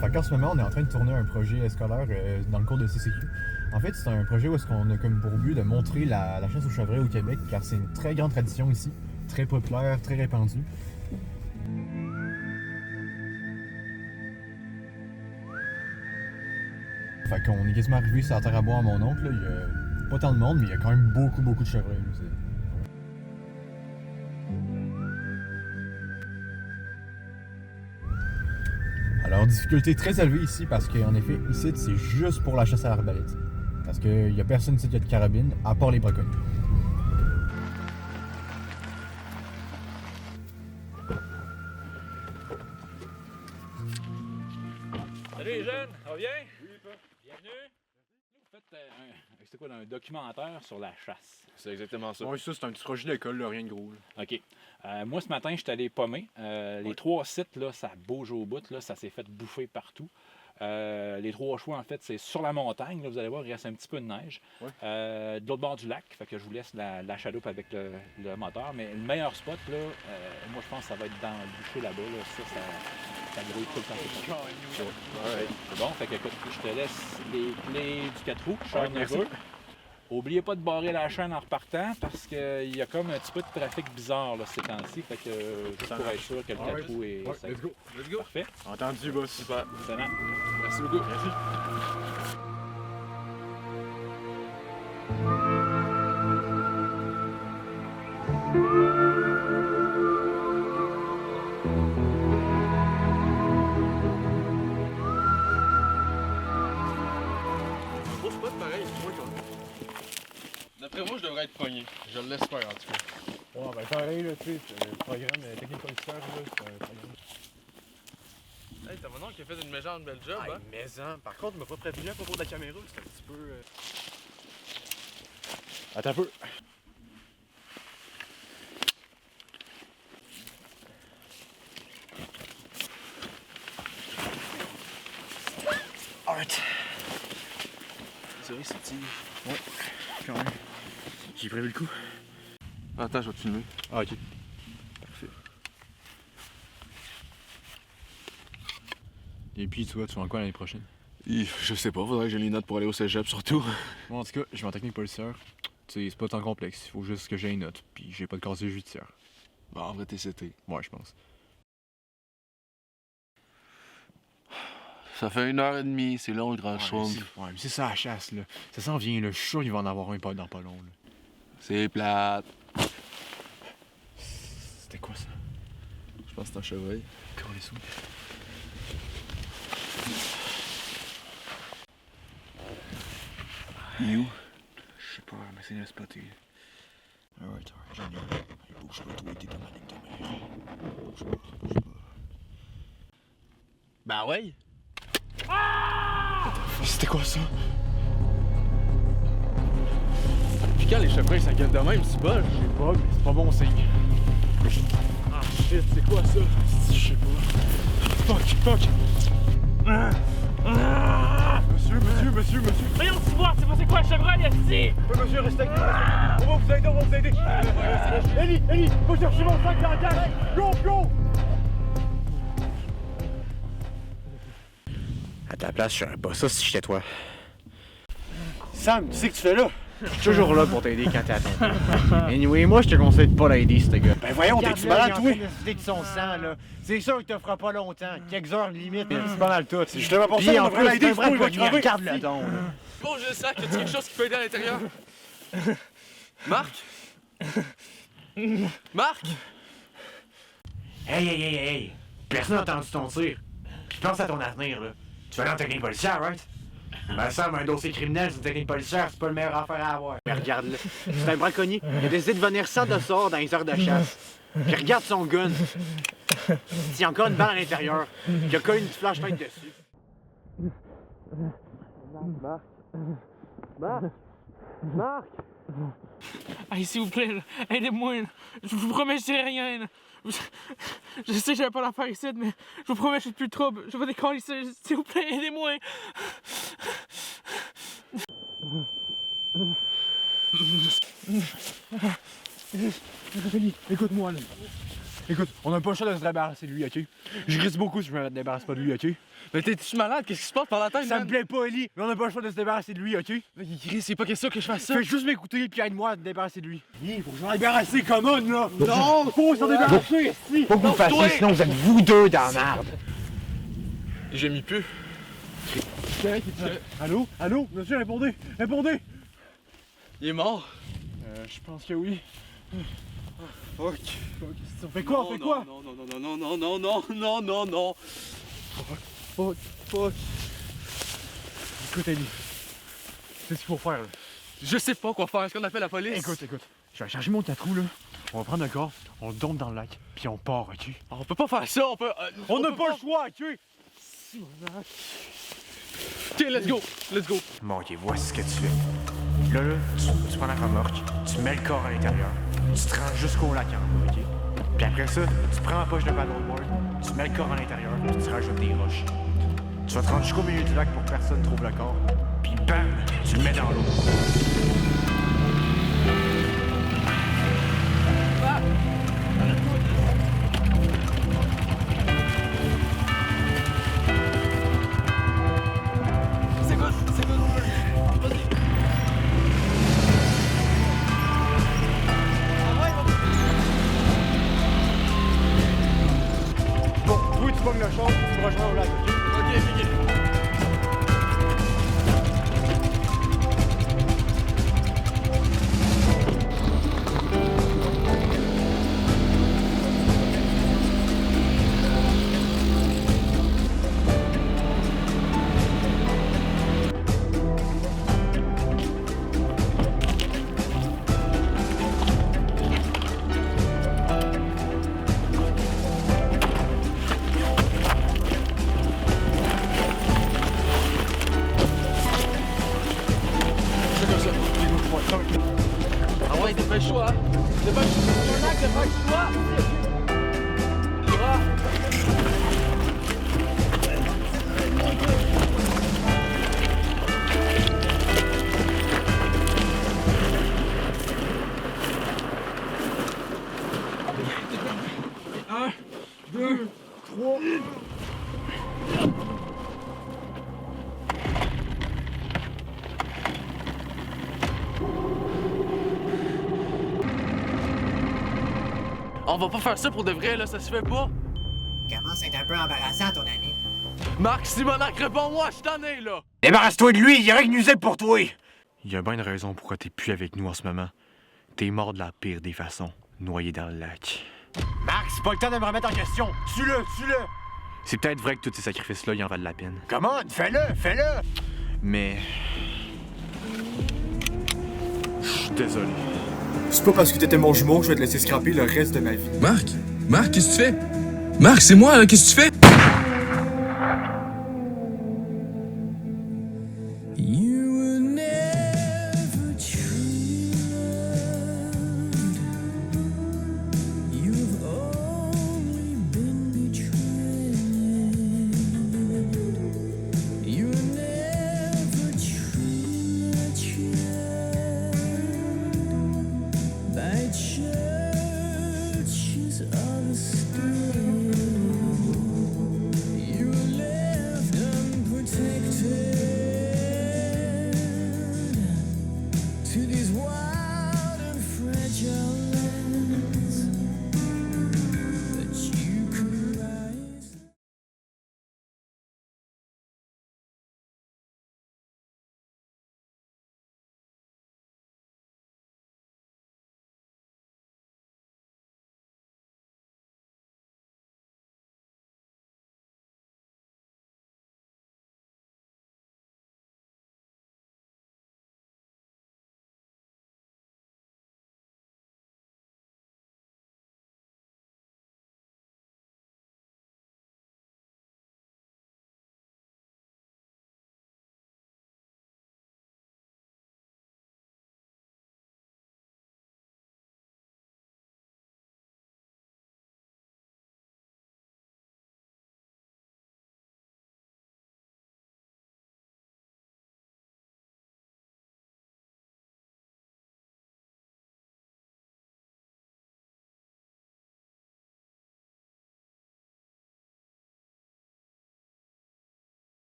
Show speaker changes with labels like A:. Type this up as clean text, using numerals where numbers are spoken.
A: Fait qu'en ce moment, on est en train de tourner un projet scolaire dans le cours de CCQ. En fait, c'est un projet où est-ce qu'on a comme pour but de montrer la chasse au chevreuil au Québec, car c'est une très grande tradition ici, très populaire, très répandue. Fait qu'on est quasiment arrivé sur la terre à bois à mon oncle. Là. Il y a pas tant de monde, mais il y a quand même beaucoup de chevreuils. Alors, difficulté très élevée ici parce qu'en effet, ici, c'est juste pour la chasse à l'arbalète. Parce qu'il n'y a personne ici qui a de carabine, à part les braconniers.
B: Salut les jeunes, ça va bien? Oui, pas. Bienvenue. Vous faites c'est quoi, un documentaire sur la chasse.
C: C'est exactement ça.
D: Oui, ça, c'est un petit projet d'école, rien de gros. Là.
B: OK. Moi, ce matin, je suis allé pommer. Les 3 sites, là, ça bouge au bout. Là, ça s'est fait bouffer partout. Les 3 choix, en fait, c'est sur la montagne. Là, vous allez voir, il reste un petit peu de neige. Ouais. De l'autre bord du lac, fait que je vous laisse la chaloupe avec le moteur. Mais le meilleur spot, là, moi, je pense que ça va être dans le boucher là-bas. Là. Ça grouille tout le temps. C'est bon, fait que écoute, je te laisse les clés du 4 roues. Je suis nerveux. Oubliez pas de barrer la chaîne en repartant parce qu'il y a comme un petit peu de trafic bizarre là, ces temps-ci. Fait que juste pour être sûr que le 4 roues est safe.
D: Let's go. Let's go.
B: Parfait.
D: Entendu, boss.
C: Super.
B: Excellent.
C: Merci beaucoup.
D: Merci.
C: Gros spot pareil, moi d'après moi, je devrais être pogné. Je l'espère en tout cas.
A: Ouais, ben pareil, là, tu sais, le programme technique policière, là, c'est un programme.
C: Hey, t'as mon oncle qui a fait une méchante belle job, hein?
D: Mais par contre, il m'a pas prévenu à propos de la caméra, c'est un petit peu... Attends un peu. Alright.
C: C'est vrai, c'est petit.
D: Ouais, quand même. J'ai prévu le coup.
C: Attends, je vais te filmer.
D: Ah, ok.
C: Parfait.
A: Et puis, tu vois, tu vas en quoi l'année prochaine?
C: Je sais pas, faudrait que j'ai les notes pour aller au cégep surtout.
A: Moi, en tout cas, je vais en technique policière. Tu sais, c'est pas tant complexe. Il faut juste que j'ai une note. Puis j'ai pas de casier judiciaire.
C: Bon, en vrai, t'es CT.
A: Ouais, je pense.
C: Ça fait 1h30, c'est long le grand chaume.
A: Ouais, mais c'est ça la chasse, là. Ça s'en vient, là. Je suis sûr qu'il va en avoir un pas dans pas long, là.
C: C'est plate.
A: C'était quoi ça?
C: Je pense que c'est un chevreuil.
A: Encore les sous.
C: Il est où?
A: Je sais pas, mais c'est le spotter. Alright, génial. Il bouge pas, toi, t'es dans ma ligne de mer. Bouge pas.
C: Ben ouais.
A: C'était quoi ça?
C: Puis quand les chevreuils ça gueule de même, c'est pas.
A: Je sais pas, mais c'est pas bon signe.
C: Ah shit, c'est quoi ça?
A: Je sais pas. Fuck! Monsieur!
E: Voyons, tu vois, c'est quoi un chevreuil ici?
A: Monsieur, restez avec nous. On va vous aider. Ellie, faut chercher mon sac dans la cage. Go!
D: À ta place, je ferais pas ça si j'étais toi. Sam, tu sais que tu fais là? Je suis toujours là pour t'aider quand t'es à ton tour. Anyway, moi, je te conseille de pas l'aider, ce gars. Ben voyons, t'es-tu malade, toi? Il de son sang, là. C'est sûr qu'il te fera pas longtemps. Quelques heures limite, mais c'est pas mal tout. C'est justement pour ça qu'on devrait l'aider, frère. Regarde-le donc, là.
C: Bon, je sens qu'il y a quelque chose qui peut aider à l'intérieur. Marc? Marc?
D: Hey! Personne n'a entendu ton tir. Puis pense à ton avenir, là. Tu vas dans la technique policière, right? Ben Sam, un dossier criminel, c'est une technique policière, c'est pas le meilleur affaire à avoir. Mais regarde-le, c'est un braconnier. Il a décidé de venir sans de sort dans les heures de chasse. Puis regarde son gun. Il y a encore une balle à l'intérieur. Il y a collé une petite flashlight dessus. Marc!
E: Hey, s'il vous plaît, là, aidez-moi, là. Je vous promets, je dirai rien, là. Je sais que j'avais pas l'affaire ici, mais je vous promets, je suis plus de trouble. Je vais décoller ici, s'il vous plaît, aidez-moi.
A: Écoute-moi, là.
D: Écoute, on n'a pas le choix de se débarrasser de lui, ok? Je risque beaucoup si je me débarrasse pas de lui, ok?
C: Mais t'es-tu malade? Qu'est-ce qui se passe par la tête,
D: Ça me
C: man?
D: plaît pas, Ellie, mais on n'a pas le choix de se débarrasser de lui, ok?
C: Chris, c'est pas question que je fasse ça.
D: Fais juste m'écouter puis aide-moi à te débarrasser de lui. Il faut que je m'en débarrasser, come on, là! Non! Faut s'en débarrasser, si! Faut que vous le fassiez, sinon vous êtes vous deux dans la merde!
C: J'ai mis plus.
D: Allô? Allô? Monsieur, répondez! Répondez!
C: Il est mort.
D: Je pense que oui.
C: Fuck.
D: On fait quoi? On fait quoi?
C: Non, non, non, non, non, non, non, non, non, non.
D: Fuck.
C: Fuck.
D: Écoute, Ellie. C'est ce qu'il faut faire, là.
C: Je sais pas quoi faire. Est-ce qu'on appelle la police?
D: Écoute. Je vais charger mon 4 roues, là. On va prendre un corps, on le dompe dans le lac, puis on part, ok?
C: On peut pas faire ça. On peut.
D: On n'a pas le choix, ok?
C: Ok, let's go. Let's go.
D: Bon, ok, voici ce que tu fais. Là, tu prends la remorque, tu mets le corps à l'intérieur, tu te rends jusqu'au lac en bas, ok? Puis après ça, tu prends la poche de paddleboard, tu mets le corps à l'intérieur, puis tu rajoutes des roches. Tu vas te rendre jusqu'au milieu du lac pour que personne trouve le corps, puis bam, tu le mets dans l'eau. Bon, toi, tu pognes le char, tu me rejoins au lac, ok?
C: Ok. Ah ouais, dépêche-toi. Dépêche-toi. On va pas faire ça pour de vrai, là, ça se fait pas.
F: Commence à être un peu embarrassant, ton ami.
C: Marc Simonac, réponds-moi, je t'en ai, là.
D: Débarrasse-toi de lui, il y a rien de nuisible pour toi! Il y a bien une raison pourquoi t'es plus avec nous en ce moment. T'es mort de la pire des façons, noyé dans le lac. Marc, c'est pas le temps de me remettre en question! Tue-le! C'est peut-être vrai que tous ces sacrifices-là, ils en valent la peine. Come on, fais-le! Mais... Je suis désolé.
A: C'est pas parce que t'étais mon jumeau que je vais te laisser scraper le reste de ma vie.
G: Marc, qu'est-ce que tu fais? Marc, c'est moi, là, qu'est-ce que tu fais?